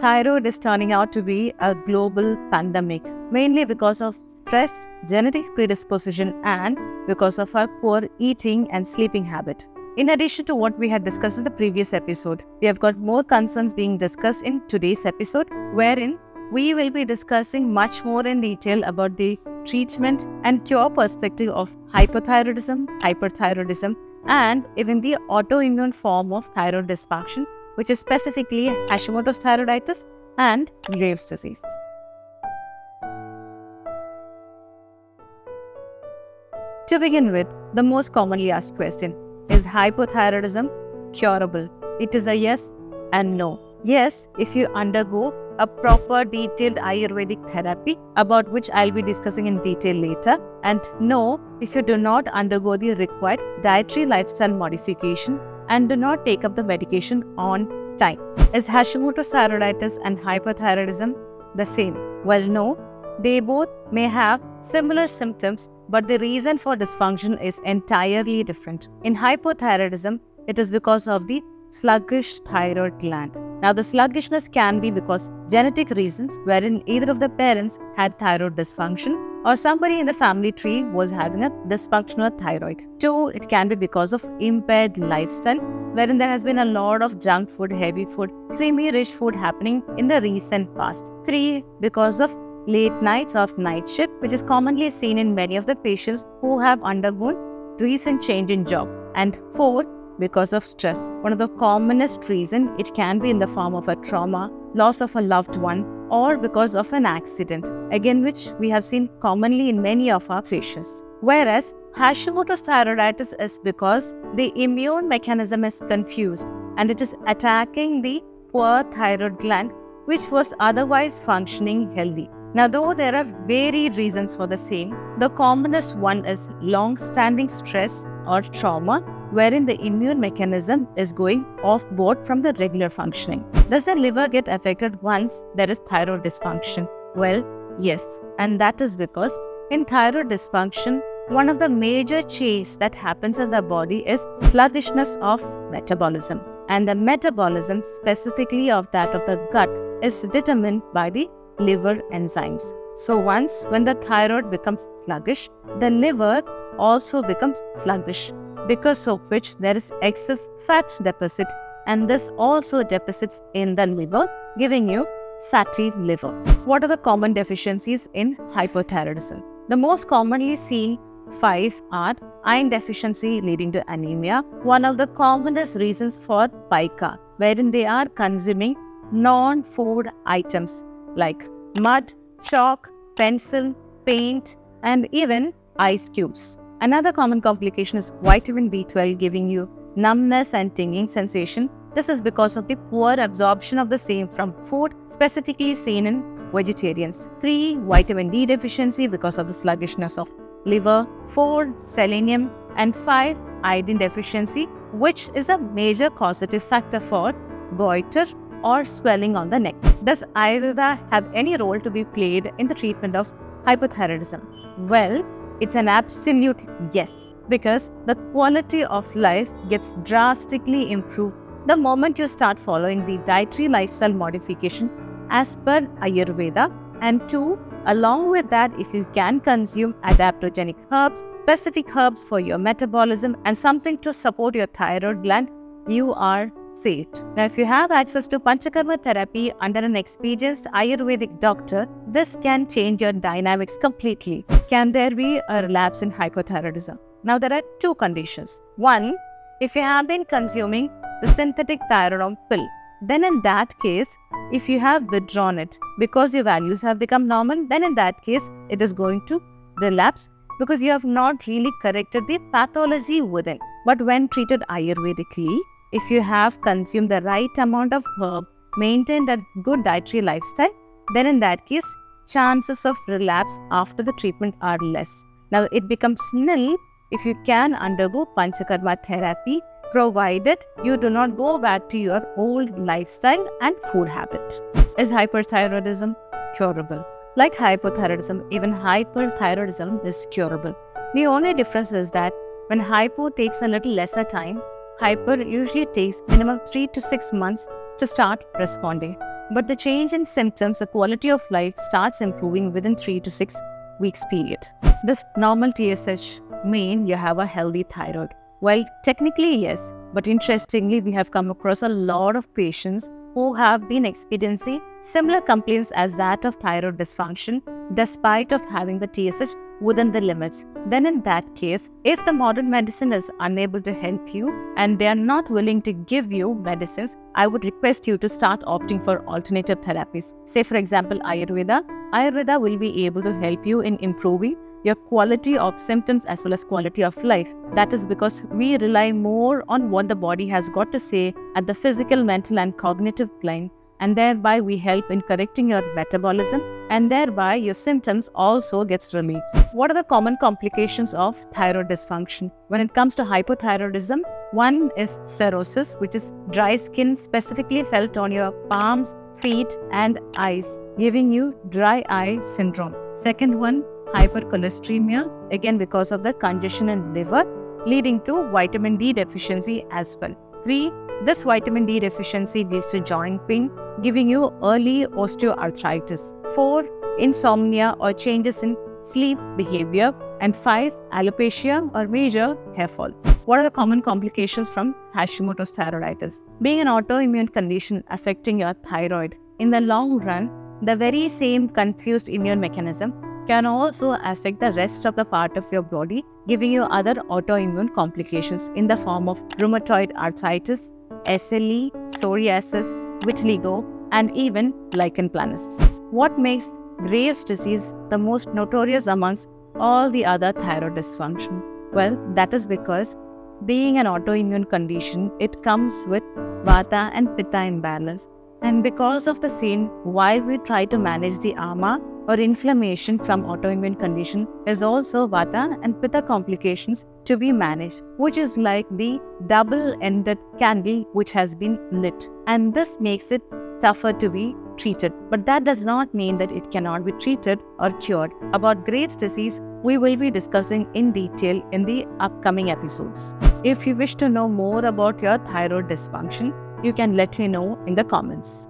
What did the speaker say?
thyroid is turning out to be a global pandemic, mainly because of stress, genetic predisposition, and because of our poor eating and sleeping habit. In addition to what we had discussed in the previous episode, we have got more concerns being discussed in today's episode, wherein we will be discussing much more in detail about the treatment and cure perspective of hypothyroidism, hyperthyroidism, and even the autoimmune form of thyroid dysfunction, which is specifically Hashimoto's thyroiditis and Graves' disease. To begin with, the most commonly asked question, is hypothyroidism curable? It is a yes and no. Yes, if you undergo a proper detailed Ayurvedic therapy, about which I'll be discussing in detail later, and no, if you do not undergo the required dietary lifestyle modification and do not take up the medication on time. Is Hashimoto's thyroiditis and hypothyroidism the same? Well, no, they both may have similar symptoms, but the reason for dysfunction is entirely different. In hypothyroidism, it is because of the sluggish thyroid gland. Now, the sluggishness can be because genetic reasons, wherein either of the parents had thyroid dysfunction or somebody in the family tree was having a dysfunctional thyroid. 2, it can be because of impaired lifestyle, wherein there has been a lot of junk food, heavy food, creamy-rich food happening in the recent past. 3, because of late nights or night shift, which is commonly seen in many of the patients who have undergone recent change in job. And 4, because of stress. One of the commonest reasons, it can be in the form of a trauma, loss of a loved one, or because of an accident, again which we have seen commonly in many of our patients. Whereas Hashimoto's thyroiditis is because the immune mechanism is confused and it is attacking the poor thyroid gland, which was otherwise functioning healthy. Now, though there are varied reasons for the same, the commonest one is long-standing stress or trauma, wherein the immune mechanism is going off board from the regular functioning. Does the liver get affected once there is thyroid dysfunction? Well, yes, and that is because in thyroid dysfunction, one of the major changes that happens in the body is sluggishness of metabolism. And the metabolism, specifically of that of the gut, is determined by the liver enzymes. So when the thyroid becomes sluggish, the liver also becomes sluggish, because of which there is excess fat deposit, and this also deposits in the liver, giving you fatty liver. What are the common deficiencies in hypothyroidism? The most commonly seen 5 are iron deficiency leading to anemia, one of the commonest reasons for pica, wherein they are consuming non-food items like mud, chalk, pencil, paint, and even ice cubes. Another common complication is vitamin B12 giving you numbness and tingling sensation. This is because of the poor absorption of the same from food, specifically seen in vegetarians. 3, vitamin D deficiency because of the sluggishness of liver. 4, selenium. And 5, iodine deficiency, which is a major causative factor for goiter or swelling on the neck. Does Ayurveda have any role to be played in the treatment of hypothyroidism? Well, it's an absolute yes, because the quality of life gets drastically improved the moment you start following the dietary lifestyle modifications as per Ayurveda. And 2, along with that, if you can consume adaptogenic herbs, specific herbs for your metabolism and something to support your thyroid gland, you are saved. Now, if you have access to Panchakarma therapy under an experienced Ayurvedic doctor, this can change your dynamics completely. Can there be a relapse in hypothyroidism? Now, there are 2 conditions. 1, if you have been consuming the synthetic thyroid pill, then in that case, if you have withdrawn it because your values have become normal, then in that case, it is going to relapse because you have not really corrected the pathology within. But when treated Ayurvedically, if you have consumed the right amount of herb, maintained a good dietary lifestyle, then in that case, chances of relapse after the treatment are less. Now, it becomes nil if you can undergo Panchakarma therapy, provided you do not go back to your old lifestyle and food habit. Is hyperthyroidism curable? Like hypothyroidism, even hyperthyroidism is curable. The only difference is that when hypo takes a little lesser time, hyper usually takes minimum 3 to 6 months to start responding. But the change in symptoms, the quality of life starts improving within 3 to 6 weeks period. This normal TSH mean you have a healthy thyroid. Well, technically yes, but interestingly we have come across a lot of patients who have been experiencing similar complaints as that of thyroid dysfunction despite of having the TSH within the limits. Then in that case, if the modern medicine is unable to help you and they are not willing to give you medicines, I would request you to start opting for alternative therapies. Say for example Ayurveda. Ayurveda will be able to help you in improving your quality of symptoms as well as quality of life. That is because we rely more on what the body has got to say at the physical, mental and cognitive plane, and thereby we help in correcting your metabolism and thereby your symptoms also gets relieved. What are the common complications of thyroid dysfunction? When it comes to hypothyroidism, one is cirrhosis, which is dry skin specifically felt on your palms, feet and eyes, giving you dry eye syndrome. Second one, hypercholesteremia, again because of the congestion in liver, leading to vitamin D deficiency as well. 3. This vitamin D deficiency leads to joint pain, giving you early osteoarthritis. 4. Insomnia or changes in sleep behavior. And 5. Alopecia or major hair fall. What are the common complications from Hashimoto's thyroiditis? Being an autoimmune condition affecting your thyroid, in the long run, the very same confused immune mechanism can also affect the rest of the part of your body, giving you other autoimmune complications in the form of rheumatoid arthritis, SLE, psoriasis, vitiligo, and even lichen planus. What makes Graves' disease the most notorious amongst all the other thyroid dysfunction? Well, that is because being an autoimmune condition, it comes with Vata and Pitta imbalance. And because of the same, while we try to manage the ama or inflammation from autoimmune condition, is also Vata and Pitta complications to be managed, which is like the double-ended candle which has been lit. And this makes it tougher to be treated. But that does not mean that it cannot be treated or cured. About Graves' disease, we will be discussing in detail in the upcoming episodes. If you wish to know more about your thyroid dysfunction, you can let me know in the comments.